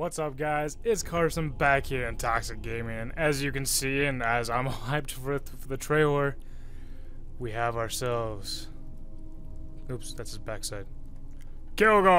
What's up, guys? It's Carson back here in Toxic Gaming, and as you can see, and as I'm hyped for the trailer, we have ourselves... Oops, that's his backside. Kilgore!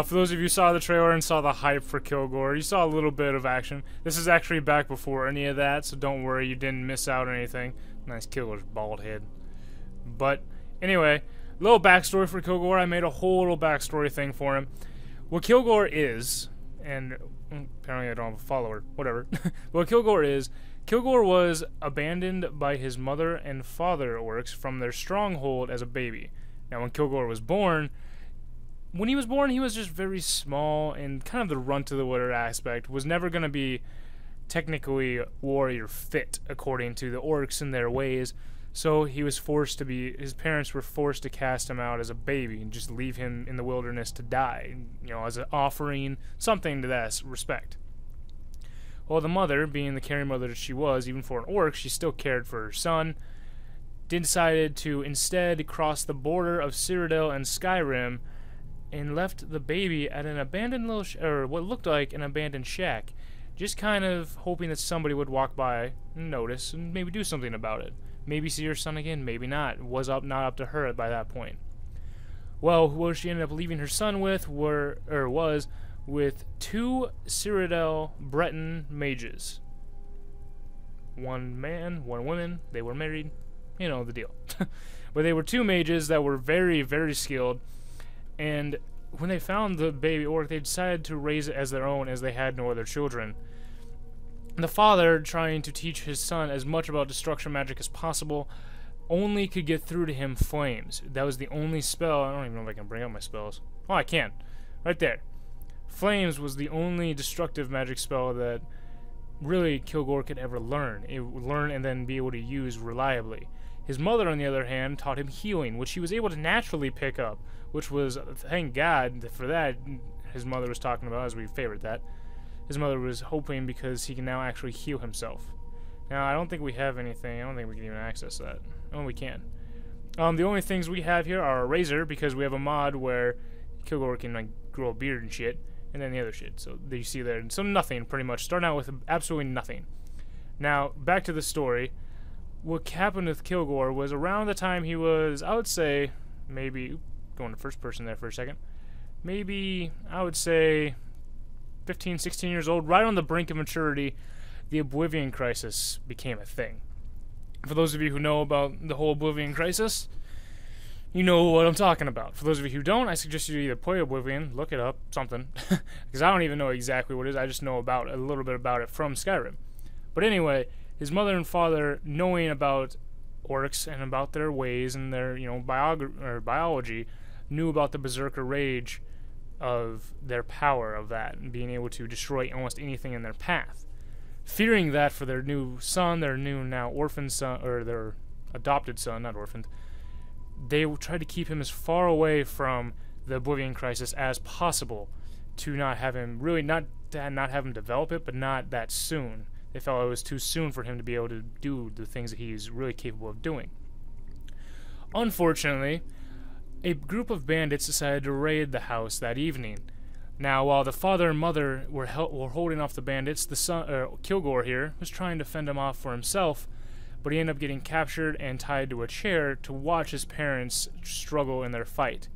For those of you who saw the trailer and saw the hype for Kilgore, you saw a little bit of action. This is actually back before any of that, so don't worry, you didn't miss out on anything. Nice Kilgore's bald head. But, anyway, little backstory for Kilgore. I made a whole little backstory thing for him. What Kilgore is, and apparently I don't have a follower, whatever. What Kilgore is, Kilgore was abandoned by his mother and father orcs from their stronghold as a baby. Now when Kilgore was born, he was just very small and kind of the runt of the litter aspect, was never going to be technically warrior fit according to the orcs and their ways. So he was forced to be, his parents were forced to cast him out as a baby and just leave him in the wilderness to die, you know, as an offering, something to that respect. Well, the mother, being the caring mother that she was, even for an orc, she still cared for her son, decided to instead cross the border of Cyrodiil and Skyrim and left the baby at an abandoned little, or what looked like an abandoned shack, just kind of hoping that somebody would walk by and notice and maybe do something about it. Maybe see her son again, maybe not. It was not up to her by that point. Well, what she ended up leaving her son with was with two Cyrodiil Breton mages. One man, one woman. They were married. You know the deal. But they were two mages that were very, very skilled. And when they found the baby orc, they decided to raise it as their own, as they had no other children. The father, trying to teach his son as much about destruction magic as possible, only could get through to him flames. That was the only spell. I don't even know if I can bring up my spells. Oh, I can. Right there. Flames was the only destructive magic spell that really Kilgore could ever learn. Learn and then be able to use reliably. His mother, on the other hand, taught him healing, which he was able to naturally pick up, which was, thank God for that, his mother was talking about, as we favored that. His mother was hoping because he can now actually heal himself. Now, I don't think we have anything. I don't think we can even access that. Oh, we can. The only things we have here are a razor, because we have a mod where Kilgore can like grow a beard and shit, and then the other shit. So you see there. So nothing, pretty much. Starting out with absolutely nothing. Now, back to the story. What happened with Kilgore was around the time he was, I would say, maybe, going to first person there for a second, maybe, I would say, 15, 16 years old, right on the brink of maturity, the Oblivion Crisis became a thing. For those of you who know about the whole Oblivion Crisis, you know what I'm talking about. For those of you who don't, I suggest you either play Oblivion, look it up, something, because I don't even know exactly what it is, I just know about a little bit about it from Skyrim. But anyway, his mother and father, knowing about orcs and about their ways and their, you know, biology, knew about the Berserker Rage of their power of that and being able to destroy almost anything in their path. Fearing that for their new son, their new now orphaned son, or their adopted son, not orphaned, they tried to keep him as far away from the Oblivion Crisis as possible to not have him, really not have him develop it, but not that soon. They felt it was too soon for him to be able to do the things that he's really capable of doing. Unfortunately, a group of bandits decided to raid the house that evening. Now, while the father and mother were holding off the bandits, the son, Kilgore here, was trying to fend them off for himself, but he ended up getting captured and tied to a chair to watch his parents struggle in their fight.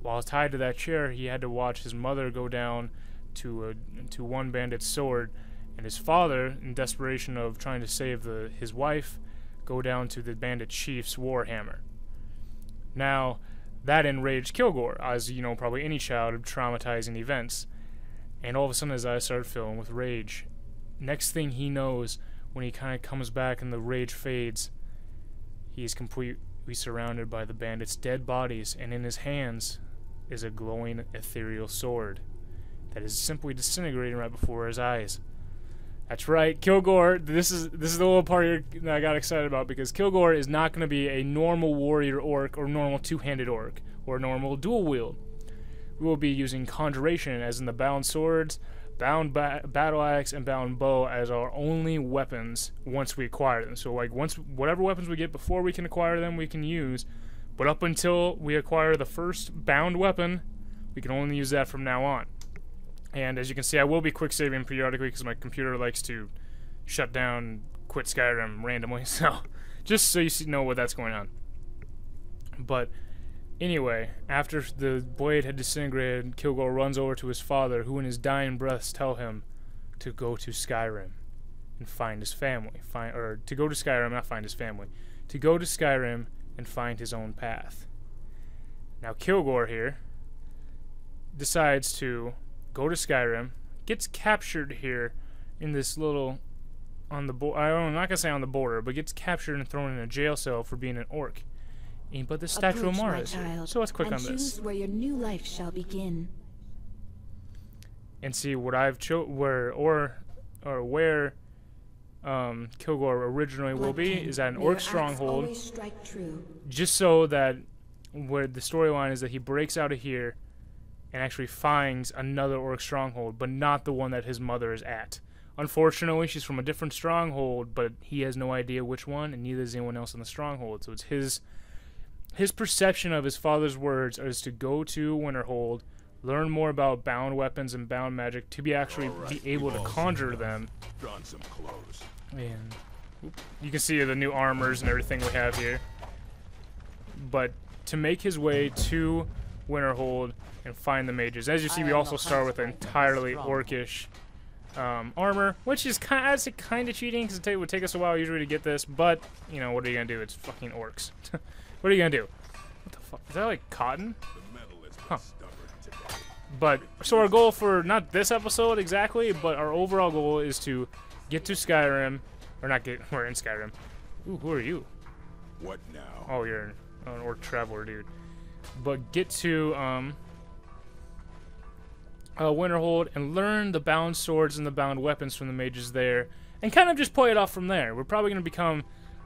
While tied to that chair, he had to watch his mother go down to one bandit's sword, and his father, in desperation of trying to save his wife, go down to the bandit chief's warhammer. Now, that enraged Kilgore, as you know, probably any child of traumatizing events. And all of a sudden his eyes started filling with rage. Next thing he knows, when he kind of comes back and the rage fades, he is completely surrounded by the bandits' dead bodies, and in his hands is a glowing ethereal sword that is simply disintegrating right before his eyes. That's right, Kilgore, this is the little part here that I got excited about, because Kilgore is not going to be a normal warrior orc or normal two-handed orc or normal dual wield. We will be using conjuration, as in the bound swords, bound battle axe, and bound bow as our only weapons once we acquire them. So like whatever weapons we get before we can acquire them, we can use, but up until we acquire the first bound weapon, We can only use that from now on. And as you can see, I will be quick saving periodically because my computer likes to shut down, quit Skyrim randomly. So just so you know what that's going on. But anyway, after the blade had disintegrated, Kilgore runs over to his father, who in his dying breaths tell him to go to Skyrim and find his family. To go to Skyrim, not find his family. To go to Skyrim and find his own path. Now Kilgore here decides to go to Skyrim, gets captured here in this little, I'm not gonna say on the border, but gets captured and thrown in a jail cell for being an orc. But the statue of Mara is here. So let's click on this. Choose where your new life shall begin. And see what I've where Kilgore originally will be is at an orc stronghold. Just so that where the storyline is that he breaks out of here and actually finds another orc stronghold, but not the one that his mother is at. Unfortunately, she's from a different stronghold, but he has no idea which one, and neither does anyone else in the stronghold. So it's his perception of his father's words is to go to Winterhold, learn more about bound weapons and bound magic to be able to conjure them. And you can see the new armors and everything we have here. But to make his way to Winterhold and find the mages. As you see, we also start with an entirely orcish armor, which is kind of cheating because it would take us a while usually to get this. But you know, what are you gonna do? It's fucking orcs. What are you gonna do? What the fuck? Is that like cotton? Huh. But so our goal for not this episode exactly, but our overall goal is to get to Skyrim, or not get. We're in Skyrim. Ooh, who are you? What now? Oh, you're an orc traveler, dude. But get to Winterhold and learn the bound swords and the bound weapons from the mages there, and kind of just play it off from there. We're probably going to become,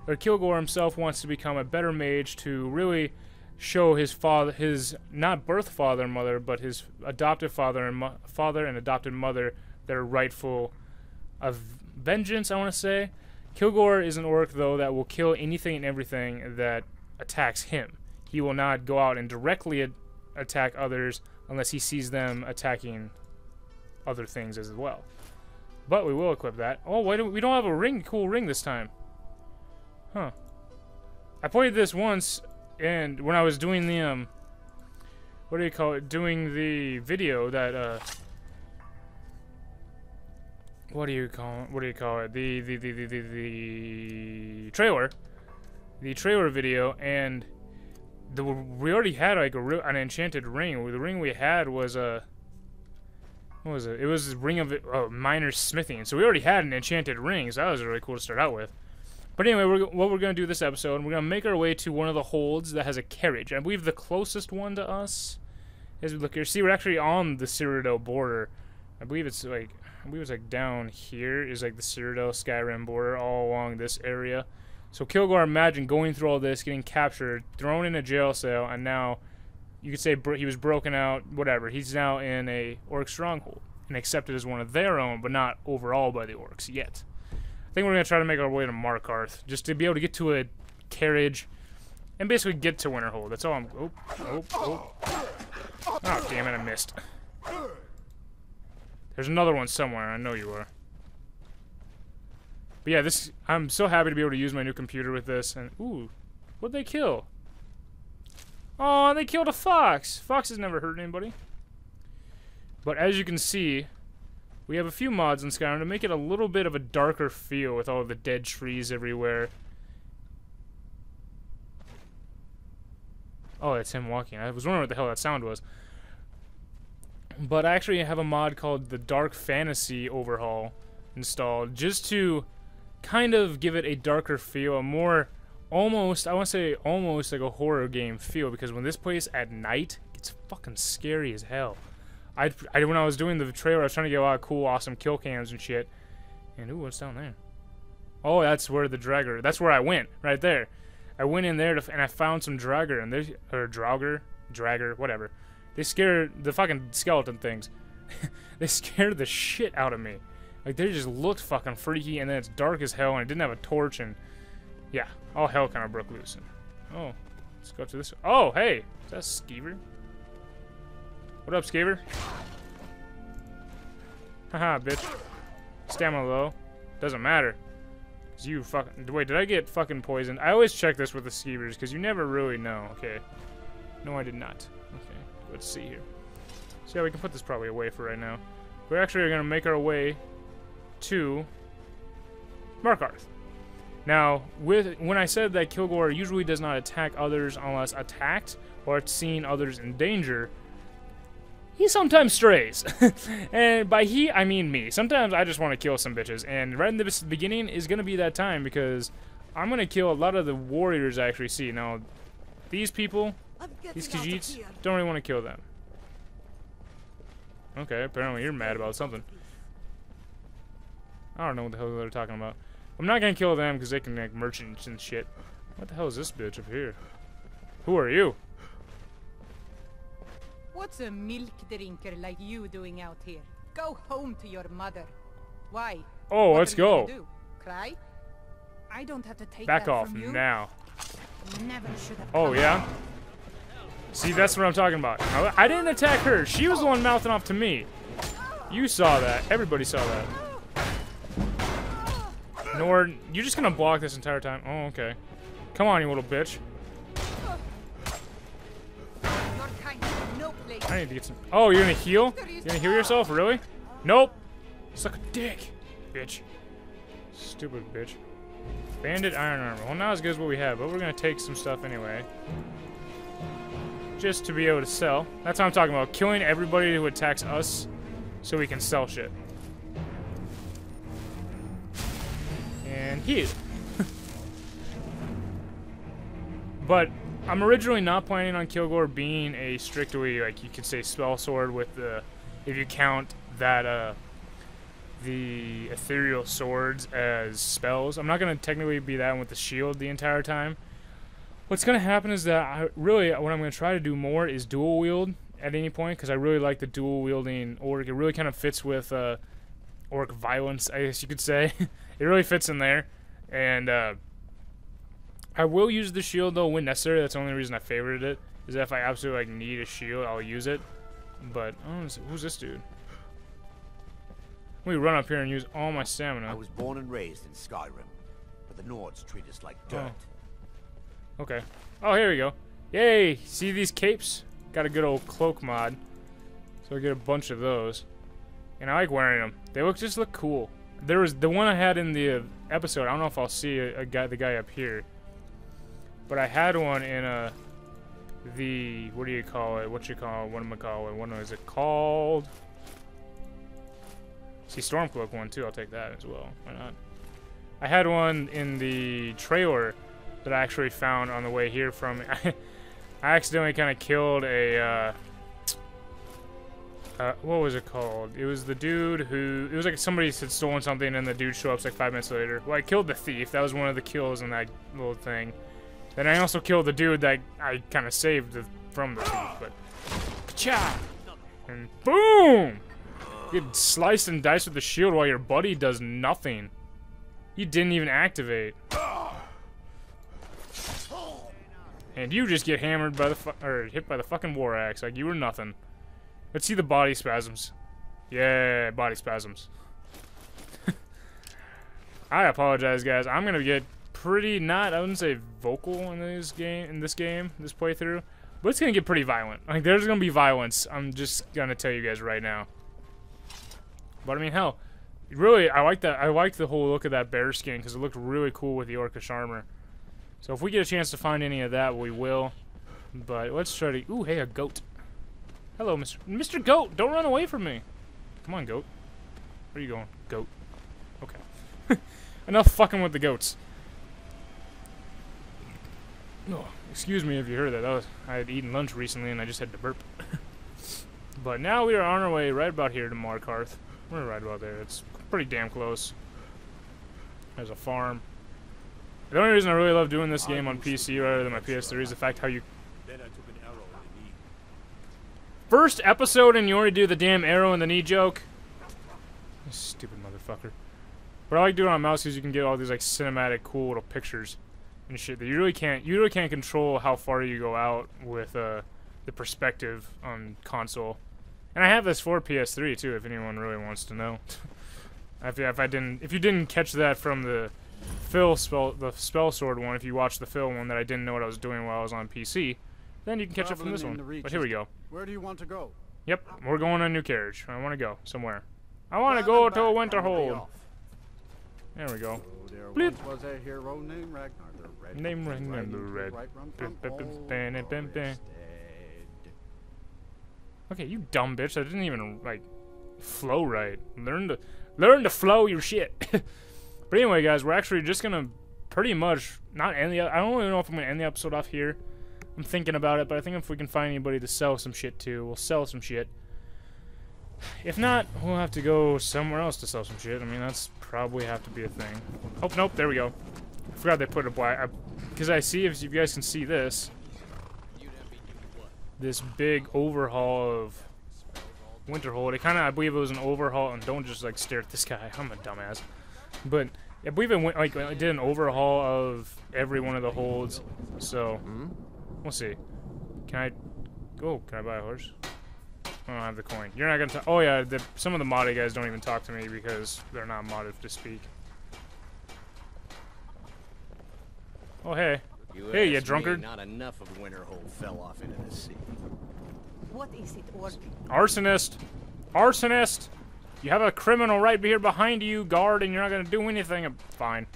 or Kilgore himself wants to become a better mage to really show his father, his not birth father and mother, but his adoptive father and adopted mother their rightful of vengeance, I want to say. Kilgore is an orc, though, that will kill anything and everything that attacks him. He will not go out and directly attack others unless he sees them attacking other things as well. But we will equip that. Oh, why we don't have a cool ring this time? Huh. I played this once, and when I was doing the what do you call it? Doing the video that what do you call it? The trailer. The trailer video, and we already had like an enchanted ring. The ring we had was what was it? It was the ring of miner's smithing. So we already had an enchanted ring, so that was really cool to start out with. But anyway, what we're going to do this episode, we're going to make our way to one of the holds that has a carriage. I believe the closest one to us, as we look here, see, we're actually on the Cyrodiil border. I believe it's like down here is like the Cyrodiil Skyrim border, all along this area. So Kilgore, imagine going through all this, getting captured, thrown in a jail cell, and now you could say he was broken out, whatever. He's now in a orc stronghold and accepted as one of their own, but not overall by the orcs yet. I think we're going to try to make our way to Markarth, just to be able to get to a carriage and basically get to Winterhold. That's all I'm... Oh, damn it, I missed. There's another one somewhere, I know you are. But yeah, I'm so happy to be able to use my new computer with this. And ooh, what'd they kill? Oh, they killed a fox. Foxes never hurt anybody. But as you can see, we have a few mods in Skyrim to make it a little bit of a darker feel with all of the dead trees everywhere. Oh, it's him walking. I was wondering what the hell that sound was. But I actually have a mod called the Dark Fantasy Overhaul installed just to kind of give it a darker feel, a more almost, I want to say almost like a horror game feel, because when this plays at night, it's fucking scary as hell. When I was doing the trailer, I was trying to get a lot of cool, awesome kill cams and shit. And ooh, what's down there? Oh, that's where the dragger. That's where I went, right there. I went in there and I found some dragger, and dragger, whatever. They scared the fucking skeleton things. They scared the shit out of me. Like, they just looked fucking freaky, and then it's dark as hell, and I didn't have a torch, and yeah, all hell kind of broke loose. And, oh, let's go to this. Oh, hey, is that a skeever? What up, Skaver? Haha, bitch. Stamina low. Doesn't matter. Cause you fucking... Wait, did I get fucking poisoned? I always check this with the Skeevers, because you never really know. Okay. No, I did not. Okay, let's see here. So yeah, we can put this probably away for right now. We're actually going to make our way to Markarth. Now, when I said that Kilgore usually does not attack others unless attacked or seeing others in danger, he sometimes strays. And by he, I mean me. Sometimes I just want to kill some bitches. And right in the beginning is going to be that time because I'm going to kill a lot of the warriors I actually see. Now, these people, these Khajiits, don't really want to kill them. Okay, apparently you're mad about something. I don't know what the hell they're talking about. I'm not going to kill them because they can make merchants and shit. What the hell is this bitch up here? Who are you? What's a milk drinker like you doing out here? Go home to your mother. Why? Oh, What let's are you gonna go. do? Cry? I don't have to take Back that off from you. now. Never should have Oh, come. yeah? See, that's what I'm talking about. I didn't attack her. She was the one mouthing off to me. You saw that. Everybody saw that. Nord, you're just gonna block this entire time. Oh, okay. Come on, you little bitch. Your kind have no place. I need to get some... Oh, you're gonna heal? You're gonna heal yourself? Really? Nope. Suck a dick, bitch. Stupid bitch. Bandit iron armor. Well, not as good as what we have, but we're gonna take some stuff anyway. Just to be able to sell. That's what I'm talking about. Killing everybody who attacks us so we can sell shit. And heal. But I'm originally not planning on Kilgore being a strictly, like you could say, spell sword with the, if you count that the ethereal swords as spells. I'm not gonna technically be that one with the shield the entire time. What's gonna happen is that what I'm gonna try to do more is dual wield at any point, because I really like the dual wielding orc. It really kind of fits with orc violence, I guess you could say. It really fits in there, and I will use the shield though when necessary. That's the only reason I favorited it. Is that if I absolutely like need a shield, I'll use it. But oh, who's this dude? Let me run up here and use all my stamina. I was born and raised in Skyrim, but the Nords treat us like dirt. Oh. Okay. Oh, here we go. Yay! See these capes? Got a good old cloak mod, so I get a bunch of those. And I like wearing them. They just look cool. There was the one I had in the episode. I don't know if I'll see the guy up here, but I had one in the what do you call it? What am I call it? What is it called? See, Stormcloak one too. I'll take that as well. Why not? I had one in the trailer that I actually found on the way here from. I accidentally kind of killed a. What was it called? It was the dude who... It was like somebody had stolen something and the dude showed up like 5 minutes later. Well, I killed the thief. That was one of the kills in that little thing. Then I also killed the dude that I kind of saved from the thief, but... Ka-cha! And boom! You get sliced and diced with the shield while your buddy does nothing. You didn't even activate. And you just get hammered by the hit by the fucking war axe like you were nothing. Let's see the body spasms. Yeah, body spasms. I apologize, guys. I'm gonna get pretty I wouldn't say vocal in this playthrough, but it's gonna get pretty violent. Like there's gonna be violence. I'm just gonna tell you guys right now. But I mean, hell, really, I like that. I like the whole look of that bear skin because it looked really cool with the orcish armor. So if we get a chance to find any of that, we will. But let's try to. Ooh, hey, a goat. Hello, Mr. Goat. Don't run away from me. Come on, goat. Where are you going, goat? Okay. Enough fucking with the goats. Oh, excuse me if you heard that. I had eaten lunch recently and I just had to burp. But now we are on our way right about here to Markarth. We're right about there. It's pretty damn close. There's a farm. The only reason I really love doing this game on PC rather than my PS3 is the fact how you... First episode and you already do the damn arrow in the knee joke? Stupid motherfucker. But I like doing it on mouse because you can get all these like cinematic cool little pictures and shit that you really can't control how far you go out with the perspective on console. And I have this for PS3 too, if anyone really wants to know. if you didn't catch that from the spell sword one, if you watched the Phil one that I didn't know what I was doing while I was on PC, then you can catch it from this one. But here we go. Where do you want to go? Yep, we're going on a new carriage. I want to go somewhere. I want to go to a Winterhold. There we go. Oh, there Bleep. once was a hero named Ragnar the Red. Name Riding Ragnar the to Red. right run Bim, from bim, bim, Old bam, bam, bam, bam. Forest. Okay, you dumb bitch. That didn't even like flow right. Learn to flow your shit. But anyway, guys, we're actually just gonna pretty much not end the. I don't really know if I'm gonna end the episode off here. I'm thinking about it, but I think if we can find anybody to sell some shit to, we'll sell some shit. If not, we'll have to go somewhere else to sell some shit. I mean, that's probably have to be a thing. Oh, nope, there we go. I forgot they put a black... Because I see, if you guys can see this. This big overhaul of Winterhold. It kind of, I believe it was an overhaul, and don't just, like, stare at this guy. I'm a dumbass. But I believe it went, like, it did an overhaul of every one of the holds. So, we'll see. Can I... Oh, can I buy a horse? I don't have the coin. You're not gonna talk. Oh yeah, some of the modded guys don't even talk to me because they're not modded to speak. Oh hey, hey you drunkard! Not enough of Winterhold fell off into the sea. What is it, Orc? Arsonist, arsonist! You have a criminal right here behind you, guard, and you're not gonna do anything. Fine.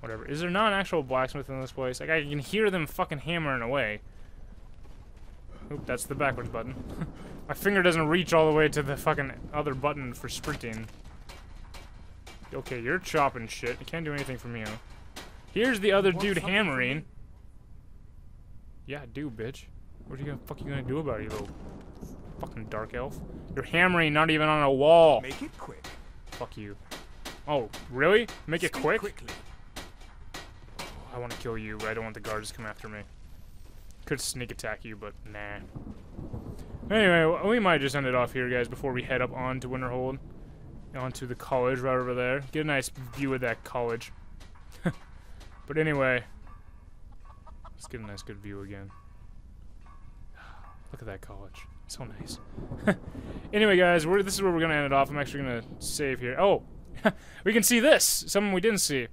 Whatever. Is there not an actual blacksmith in this place? Like I can hear them fucking hammering away. Oop, that's the backwards button. My finger doesn't reach all the way to the fucking other button for sprinting. Okay, you're chopping shit. You can't do anything from you. Here's the other dude hammering. Yeah, do, bitch. What are you gonna do about it, you little fucking dark elf? You're hammering not even on a wall. Make it quick. Fuck you. Oh, really? Make it quick? Quickly. Oh, I want to kill you, but I don't want the guards to come after me. Could sneak attack you, but nah. Anyway, we might just end it off here, guys, before we head up onto Winterhold. Onto the college right over there. Get a nice view of that college. But anyway, let's get a nice good view again. Look at that college. So nice. Anyway, guys, this is where we're going to end it off. I'm actually going to save here. Oh, we can see this. Something we didn't see.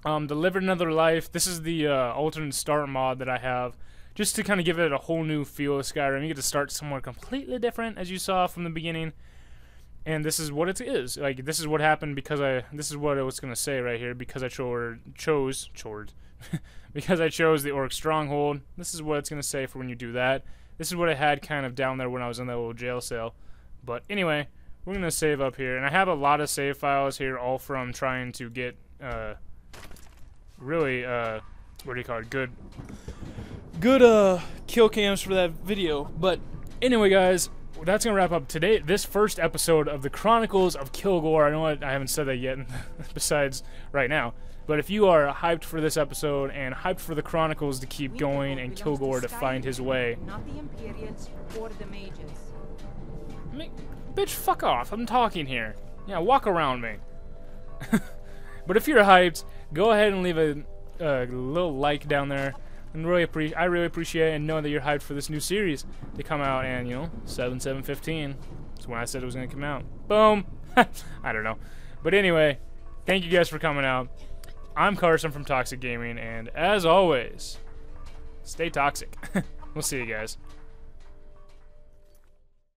Delivered Another Life. This is the alternate start mod that I have, just to kind of give it a whole new feel of Skyrim. You get to start somewhere completely different, as you saw from the beginning. And this is what it is. Like, this is what happened because this is what I was gonna say right here. Because I chose because I chose the Orc Stronghold. This is what it's gonna say for when you do that. This is what I had kind of down there when I was in that little jail cell. But anyway, we're gonna save up here, and I have a lot of save files here, all from trying to get really, what do you call it? Good kill cams for that video. But anyway, guys, that's gonna wrap up this first episode of the Chronicles of Kilgore. I know I haven't said that yet, besides right now. But if you are hyped for this episode and hyped for the Chronicles to keep going and Kilgore to find his way, Not the Imperials or the mages. Bitch, fuck off. I'm talking here. Yeah, walk around me. But if you're hyped, go ahead and leave a little like down there. And I really appreciate it, and know that you're hyped for this new series to come out, and, 7/7/15. That's when I said it was going to come out. Boom! I don't know. But anyway, thank you guys for coming out. I'm Carson from Toxic Gaming, and as always, stay toxic. We'll see you guys.